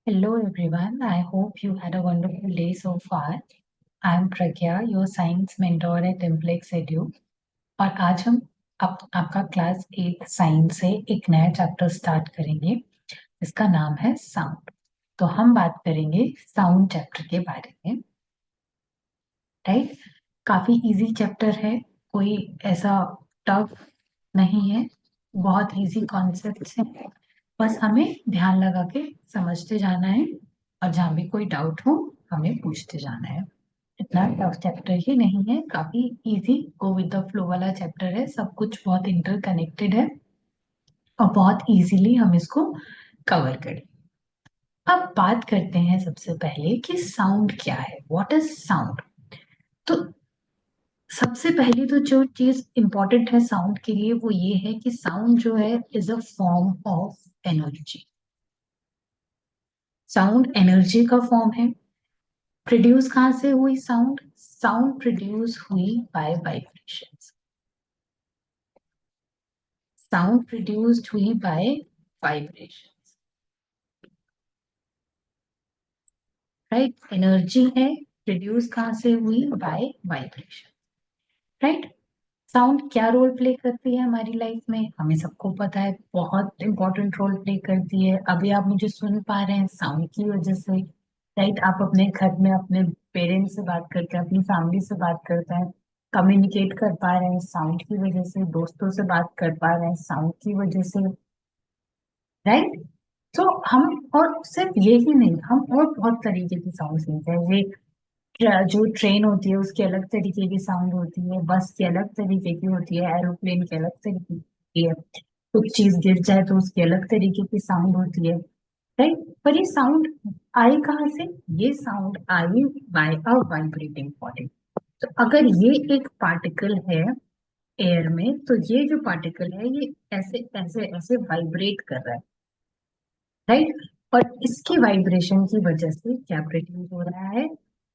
Hello everyone, I hope you had a wonderful day so far. I am Pragya, your science mentor at Simplex Edu और आज हम आपका class 8 science से एक नया chapter start करेंगे जिसका नाम है साउंड। तो हम बात करेंगे साउंड चैप्टर के बारे में, राइट। काफी इजी चैप्टर है, कोई ऐसा टफ नहीं है, बहुत इजी कॉन्सेप्ट्स हैं। बस हमें ध्यान लगा के समझते जाना है और जहाँ भी कोई डाउट हो हमें पूछते जाना है। इतना टफ चैप्टर ही नहीं है, काफी easy go with the flow वाला चैप्टर है। सब कुछ बहुत इंटरकनेक्टेड है और बहुत इजीली हम इसको कवर करें। अब बात करते हैं सबसे पहले कि साउंड क्या है, व्हाट इज साउंड। तो सबसे पहली तो जो चीज इंपॉर्टेंट है साउंड के लिए वो ये है कि साउंड जो है is a form of energy. Sound energy का फॉर्म है। प्रोड्यूस कहाँ से हुई साउंड? साउंड प्रोड्यूस हुई बाय वाइब्रेशंस। साउंड प्रोड्यूस्ड हुई बाय वाइब्रेशंस, राइट। एनर्जी है, प्रोड्यूस कहाँ से हुई? By vibration, right. साउंड क्या रोल प्ले करती है हमारी लाइफ में, हमें सबको पता है, बहुत इंपॉर्टेंट रोल प्ले करती है। अभी आप मुझे सुन पा रहे हैं साउंड की वजह से, राइट। आप अपने घर में अपने पेरेंट्स से बात करते हैं, अपनी फैमिली से बात करते हैं, कम्युनिकेट कर पा रहे हैं साउंड की वजह से, दोस्तों से बात कर पा रहे हैं साउंड की वजह से, राइट। तो हम, और सिर्फ ये ही नहीं, हम और बहुत तरीके की साउंड सुनते हैं। ये जो ट्रेन होती है उसकी अलग तरीके की साउंड होती है, बस की अलग तरीके की होती है, एरोप्लेन की अलग तरीके की होती है, कुछ चीज गिर जाए तो उसकी अलग तरीके की साउंड होती है, राइट। पर ये साउंड आई कहाँ से? ये साउंड आई बाय अ वाइब्रेटिंग बॉडी। तो अगर ये एक पार्टिकल है एयर में, तो ये जो पार्टिकल है ये ऐसे ऐसे ऐसे वाइब्रेट कर रहा है, राइट। और इसकी वाइब्रेशन की वजह से क्या प्रोड्यूस हो रहा है?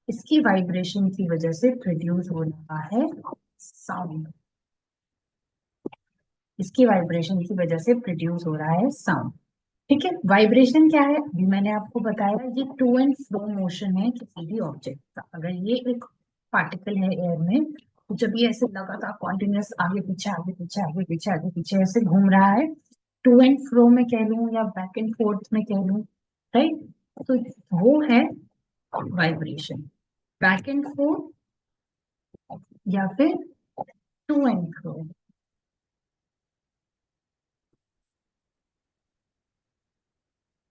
इसकी वाइब्रेशन की वजह से प्रोड्यूस हो रहा है साउंड। इसकी वाइब्रेशन की वजह से प्रोड्यूस हो रहा है साउंड, ठीक है। वाइब्रेशन क्या है अभी मैंने आपको बताया, ये टू एंड फ्रो मोशन है किसी भी ऑब्जेक्ट का। अगर ये एक पार्टिकल है एयर में, तो जब ये ऐसे लगातार कॉन्टिन्यूस आगे पीछे आगे पीछे आगे पीछे आगे पीछे ऐसे घूम रहा है, टू एंड फ्रो में कह लूं या बैक एंड फोर्थ में कह लूं, राइट। तो वो है वाइब्रेशन, बैक एंड फोर्थ या फिर to and fro,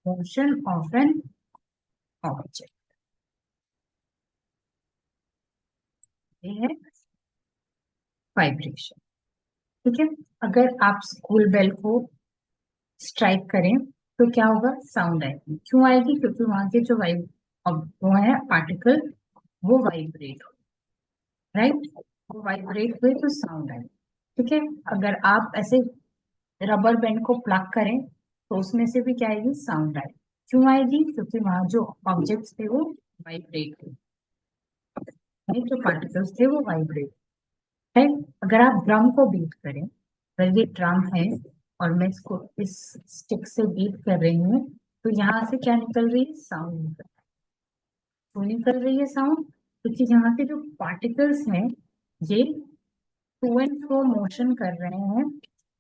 motion of an object, ये है वाइब्रेशन, ठीक है। अगर आप स्कूल बेल को स्ट्राइक करें तो क्या होगा? साउंड आएगी। क्यों आएगी? क्योंकि वहां के जो वाइब, अब वो है पार्टिकल, वो वाइब्रेट, राइट। वो वाइब्रेट हुए तो साउंड आए, ठीक है। अगर आप ऐसे रबर बैंड को प्लग करें तो उसमें से भी क्या आएगी? साउंड आएगी। क्यों आएगी? क्योंकि वहां जो ऑब्जेक्ट्स थे वो वाइब्रेट हुए, राइट। जो पार्टिकल्स थे वो वाइब्रेट, राइट। अगर आप ड्रम को बीट करें, अगर ये ड्रम है और मैं इसको इस स्टिक से बीट कर रही हूँ, तो यहाँ से क्या निकल रही है? साउंड निकल, क्यों निकल रही है साउंड? क्योंकि यहाँ के जो पार्टिकल्स हैं ये टू एंड फ्रो मोशन कर रहे हैं,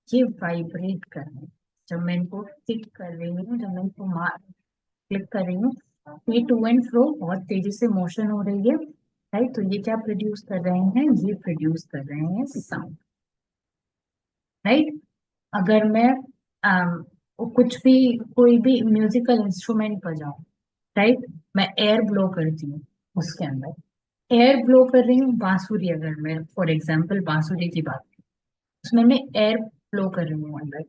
ये वाइब्रेट कर रहे हैं। जब मैं इनको क्लिक कर रही हूँ, जब मैं इनको मार क्लिक कर रही हूँ, तो ये टू एंड फ्रो बहुत तेजी से मोशन हो रही है, राइट। तो ये क्या प्रोड्यूस कर रहे हैं? ये प्रोड्यूस कर रहे हैं साउंड, राइट। अगर मैं कुछ भी, कोई भी म्यूजिकल इंस्ट्रूमेंट बजाऊं, राइट, मैं एयर ब्लो करती हूँ उसके अंदर, एयर ब्लो कर रही हूँ। बांसुरी, अगर मैं फॉर एग्जांपल बांसुरी की बात करूं, उसमें मैं एयर ब्लो कर रही हूँ अंदर,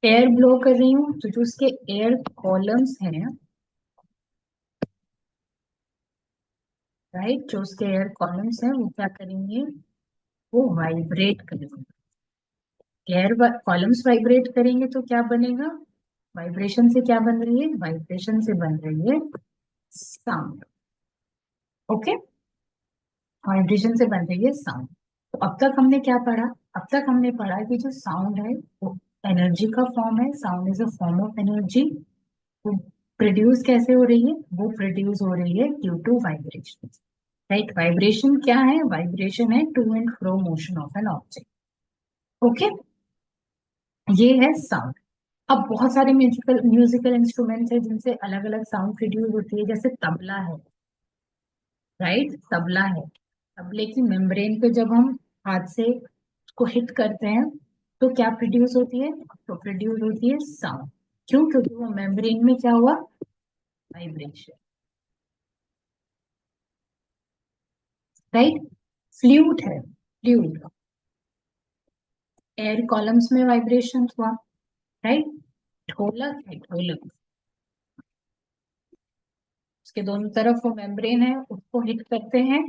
एयर ब्लो कर रही हूँ, तो जो उसके एयर कॉलम्स हैं, राइट, जो उसके एयर कॉलम्स हैं वो क्या करेंगे? वो वाइब्रेट करेंगे। एयर कॉलम्स वाइब्रेट करेंगे तो क्या बनेगा? वाइब्रेशन से क्या बन रही है? वाइब्रेशन से बन रही है साउंड, ओके। वाइब्रेशन से बन रही है साउंड। तो अब तक हमने क्या पढ़ा? अब तक हमने पढ़ा कि जो साउंड है वो एनर्जी का फॉर्म है, sound is a form of energy. Produce कैसे हो रही है? वो प्रोड्यूस हो रही है due to vibration. Right, vibration क्या है? वाइब्रेशन है to and fro motion of an object. Okay, ये है साउंड। अब बहुत सारे म्यूजिकल म्यूजिकल इंस्ट्रूमेंट्स है जिनसे अलग अलग साउंड प्रोड्यूस होती है, जैसे तबला है। राइट, तबला है। तबले की मेम्ब्रेन पे जब हम हाथ से उसको हिट करते हैं तो क्या प्रोड्यूस होती है? तो प्रोड्यूस होती है साउंड। क्यों? क्योंकि वो मेम्ब्रेन में क्या हुआ? वाइब्रेशन। राइट, फ्लूट है, फ्लूट, एयर कॉलम्स में वाइब्रेशन हुआ। राइट, ढोलक है, ढोलक, उसके दोनों तरफ वो मेम्ब्रेन है, उसको हिट करते हैं।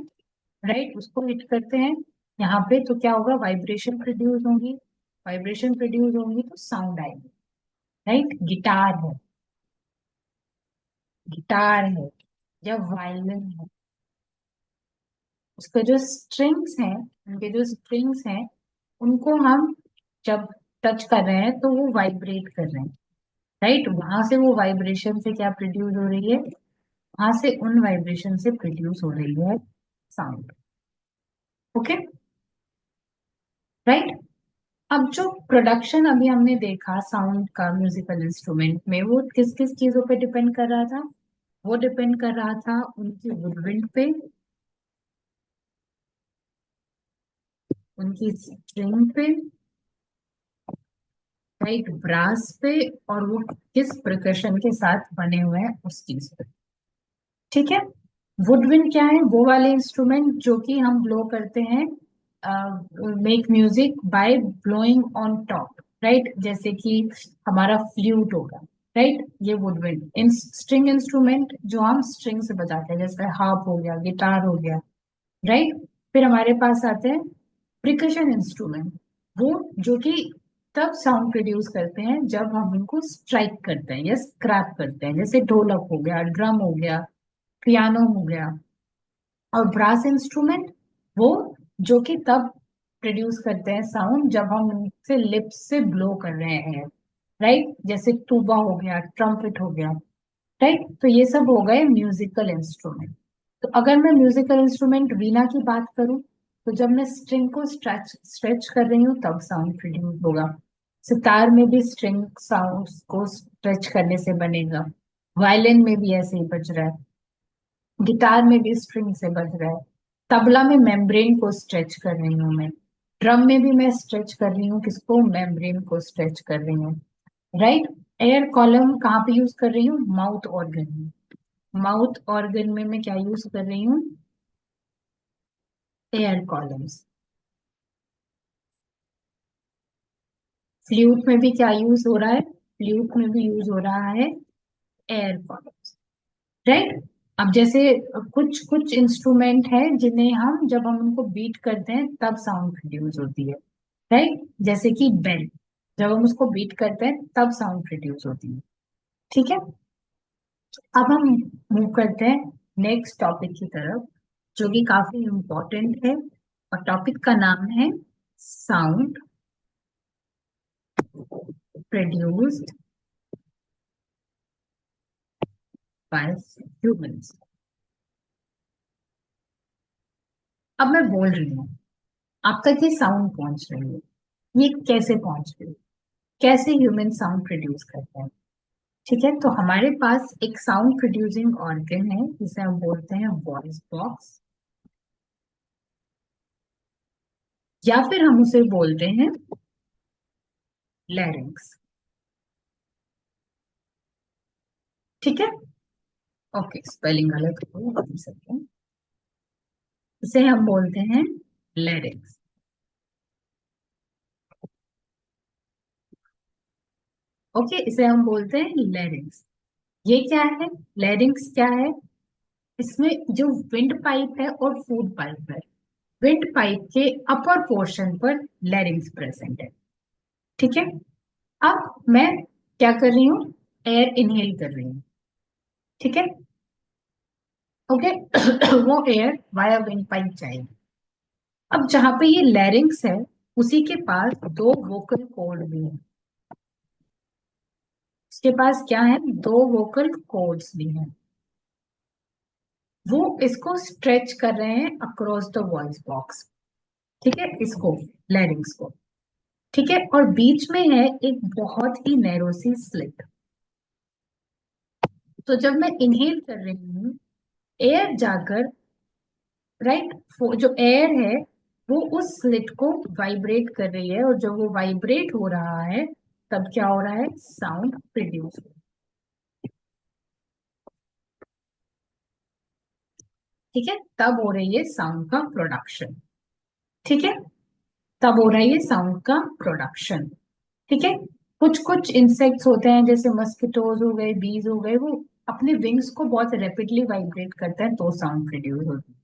राइट, उसको हिट करते हैं यहाँ पे तो क्या होगा? वाइब्रेशन प्रोड्यूस होगी। वाइब्रेशन प्रोड्यूस होंगी तो साउंड आएगी। राइट, गिटार है, गिटार है या वायलिन है, उसके जो स्ट्रिंग्स हैं, उनके जो स्ट्रिंग्स हैं उनको हम जब टच कर रहे हैं तो वो वाइब्रेट कर रहे हैं। राइट, वहां से वो वाइब्रेशन से क्या प्रोड्यूस हो रही है? वहां से उन वाइब्रेशन से प्रोड्यूस हो रही है साउंड। Okay, right. अब जो प्रोडक्शन अभी हमने देखा साउंड का म्यूजिकल इंस्ट्रूमेंट में, वो किस किस चीजों पे डिपेंड कर रहा था? वो डिपेंड कर रहा था उनकी वुडविंड पे, उनकी स्ट्रिंग पे, राइट, ब्रास पे, और वो किस प्रकर्शन के साथ बने हुए हैं उस चीज पे। ठीक है, वुडविंड क्या है? वो वाले इंस्ट्रूमेंट जो कि हम ब्लो करते हैं, make music by blowing on top. Right, जैसे कि हमारा फ्लूट होगा। राइट, ये वुडविंड। इन स्ट्रिंग इंस्ट्रूमेंट जो हम स्ट्रिंग से बजाते हैं, जैसे हार्प हो गया, गिटार हो गया। राइट, फिर हमारे पास आते हैं प्रिकशन इंस्ट्रूमेंट, वो जो कि तब साउंड प्रोड्यूस करते हैं जब हम उनको स्ट्राइक करते हैं या स्क्रैप करते हैं, जैसे ढोलक हो गया, ड्रम हो गया, पियानो हो गया। और ब्रास इंस्ट्रूमेंट वो जो कि तब प्रोड्यूस करते हैं साउंड जब हम उनसे लिप्स से ब्लो कर रहे हैं। राइट, जैसे तुबा हो गया, ट्रम्पेट हो गया। राइट, तो ये सब हो गए म्यूजिकल इंस्ट्रूमेंट। तो अगर मैं म्यूजिकल इंस्ट्रूमेंट वीणा की बात करूं, तो जब मैं स्ट्रिंग को स्ट्रेच स्ट्रेच कर रही हूँ तब साउंड प्रोड्यूस होगा। सितार में भी स्ट्रिंग साउंड को स्ट्रेच करने से बनेगा। वायलिन में भी ऐसे ही बज रहा है, गिटार में भी स्ट्रिंग से बज रहा है, तबला में मेम्ब्रेन को स्ट्रेच कर रही हूँ मैं, ड्रम में भी मैं स्ट्रेच कर रही हूँ, किसको? मेम्ब्रेन को स्ट्रेच कर रही हूँ। राइट, एयर कॉलम कहाँ पे यूज कर रही हूँ? माउथ ऑर्गन में। माउथ ऑर्गन में मैं क्या यूज कर रही हूँ? Air columns. फ्लूट में भी क्या यूज हो रहा है? फ्लूट में भी यूज हो रहा है एयर कॉलम्स। राइट, अब जैसे कुछ कुछ इंस्ट्रूमेंट है जिन्हें हम जब हम उनको बीट करते हैं तब साउंड प्रोड्यूस होती है। राइट, जैसे कि बेल, जब हम उसको बीट करते हैं तब साउंड प्रोड्यूस होती है। ठीक है, अब हम मूव करते हैं नेक्स्ट टॉपिक की तरफ, जो कि काफी इम्पोर्टेंट है, और टॉपिक का नाम है साउंड प्रोड्यूस्ड बाय ह्यूमंस। अब मैं बोल रही हूँ, आप तक ये साउंड पहुंच रही है, ये कैसे पहुंच रही है? कैसे ह्यूमन साउंड प्रोड्यूस करते हैं? ठीक है, तो हमारे पास एक साउंड प्रोड्यूसिंग ऑर्गन है जिसे हम बोलते हैं वॉइस बॉक्स, या फिर हम उसे बोलते हैं लैरिंक्स। ठीक है, ओके, स्पेलिंग गलत हो सकते हैं, इसे हम बोलते हैं लैरिंक्स। ओके, इसे हम बोलते हैं लैरिंक्स। ये क्या है? लैरिंक्स क्या है? इसमें जो विंड पाइप है और फूड पाइप है, विंड पाइप के अपर पोर्शन पर लैरिंक्स प्रेजेंट है। ठीक है, अब मैं क्या कर रही हूँ? एयर इनहेल कर रही हूँ। ठीक है, ओके। वो एयर वाया विंड पाइप जाएगी। अब जहां पे ये लैरिंक्स है, उसी के पास दो वोकल कॉर्ड भी है। उसके पास क्या है, दो वोकल कॉर्ड्स भी हैं, वो इसको स्ट्रेच कर रहे हैं अक्रॉस द वॉइस बॉक्स, ठीक है, इसको लैरिंग्स को, ठीक है, और बीच में है एक बहुत ही नैरो सी स्लिट। तो जब मैं इनहेल कर रही हूँ, एयर जाकर, राइट, जो एयर है वो उस स्लिट को वाइब्रेट कर रही है, और जब वो वाइब्रेट हो रहा है तब क्या हो रहा है, साउंड प्रोड्यूस हो रहा है, ठीक है, तब हो रही है साउंड का प्रोडक्शन, ठीक है, तब हो रहा है ये साउंड का प्रोडक्शन, ठीक है। कुछ कुछ इंसेक्ट्स होते हैं जैसे मस्किटोज हो गए, बीज हो गए, वो अपने विंग्स को बहुत रैपिडली वाइब्रेट करते हैं तो साउंड प्रोड्यूस होती है,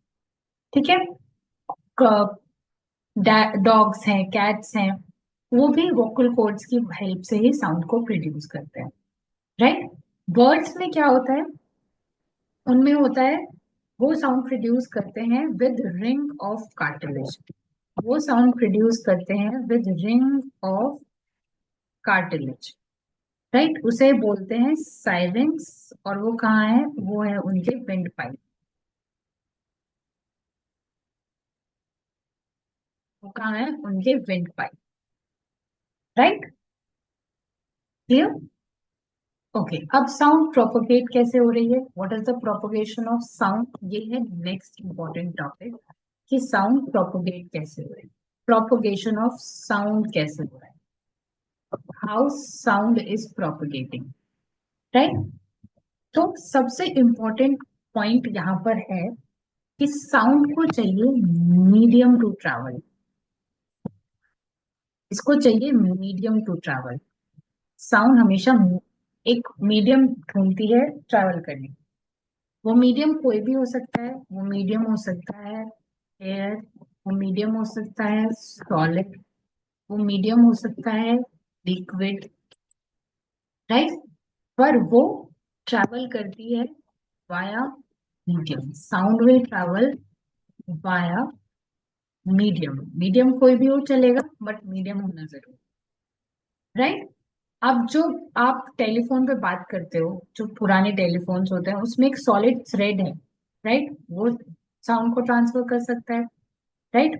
ठीक है। डॉग्स हैं, कैट्स हैं, वो भी वोकल कॉर्ड्स की हेल्प से ही साउंड को प्रोड्यूस करते हैं, राइट। बर्ड्स में क्या होता है, उनमें होता है, वो साउंड प्रोड्यूस करते हैं विद रिंग ऑफ कार्टिलेज, वो साउंड प्रोड्यूस करते हैं with ring of cartilage, right, उसे बोलते हैं साइलेंस, और वो कहाँ है, वो है उनके विंड पाइप, वो कहाँ है, उनके wind pipe, right, clear. Okay, अब साउंड प्रोपोगेट कैसे हो रही है, what is the propagation of sound, ये है नेक्स्ट इंपॉर्टेंट टॉपिक, कि साउंड प्रोपोगेट कैसे हो रही है, प्रोपोगेशन ऑफ साउंड कैसे हो रहा है, how sound is propagating, right. तो सबसे इंपॉर्टेंट पॉइंट यहाँ पर है कि साउंड को चाहिए मीडियम टू ट्रैवल, इसको चाहिए मीडियम टू ट्रैवल, साउंड हमेशा एक मीडियम ढूंढती है ट्रैवल करने, वो मीडियम कोई भी हो सकता है, वो मीडियम हो सकता है एयर, वो मीडियम हो सकता है सॉलिड, वो मीडियम हो सकता है लिक्विड, राइट, पर वो ट्रैवल करती है via medium, sound will travel via medium, medium कोई भी हो चलेगा बट मीडियम होना जरूरी, राइट। अब जो आप टेलीफोन पे बात करते हो, जो पुराने टेलीफोन्स होते हैं उसमें एक सॉलिड थ्रेड है, राइट, वो साउंड को ट्रांसफर कर सकता है, राइट।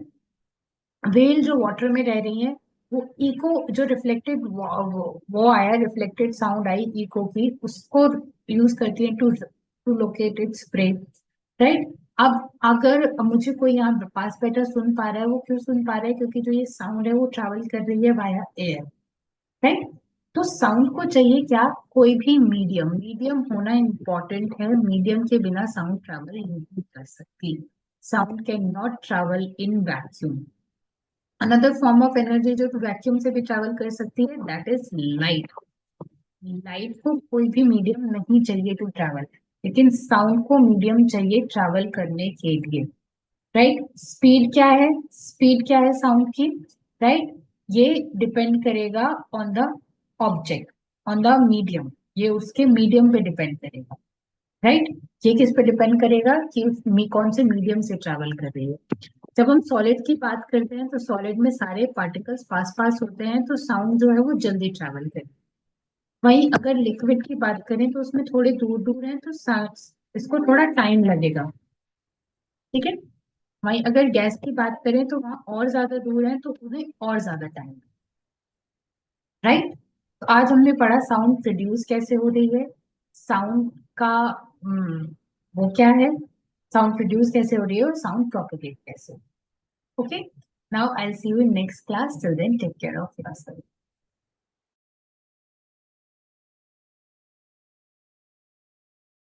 व्हेल जो वाटर में रह रही है, वो इको जो रिफ्लेक्टेड वो आया, रिफ्लेक्टेड साउंड आई इको की, उसको यूज करती है to locate its prey, right. अब अगर मुझे कोई यहाँ पास बैठा सुन पा रहा है, वो क्यों सुन पा रहा है, क्योंकि जो ये साउंड है वो ट्रैवल कर रही है वाया एयर, राइट। तो साउंड को चाहिए क्या, कोई भी मीडियम, मीडियम होना इंपॉर्टेंट है, मीडियम के बिना साउंड ट्रैवल नहीं कर सकती, sound can not travel in vacuum. Another form of energy जो वैक्यूम से भी ट्रैवल कर सकती है, दैट इज लाइट, लाइट को कोई भी मीडियम नहीं चाहिए टू ट्रैवल, लेकिन साउंड को मीडियम चाहिए ट्रैवल करने के लिए, राइट। स्पीड क्या है, स्पीड क्या है साउंड की, राइट, ये डिपेंड करेगा on the object, on the medium, ये उसके मीडियम पे डिपेंड करेगा, राइट। ये किस पे डिपेंड करेगा कि कौन से मीडियम से ट्रैवल कर रही है। जब हम सॉलिड की बात करते हैं तो सॉलिड में सारे पार्टिकल्स पास पास होते हैं, तो साउंड जो है वो जल्दी ट्रैवल करे, वहीं अगर लिक्विड की बात करें तो उसमें थोड़े दूर दूर है, तो इसको थोड़ा टाइम लगेगा, ठीक है। वहीं अगर गैस की बात करें तो वहां और ज्यादा दूर है तो उन्हें और ज्यादा टाइम, राइट। तो आज हमने पढ़ा साउंड प्रोड्यूस कैसे हो रही है, साउंड का वो क्या है, साउंड प्रोड्यूस कैसे हो रही है, और साउंड प्रोपेगेट कैसे, okay. Now I see you in next class, till then take care of yourself.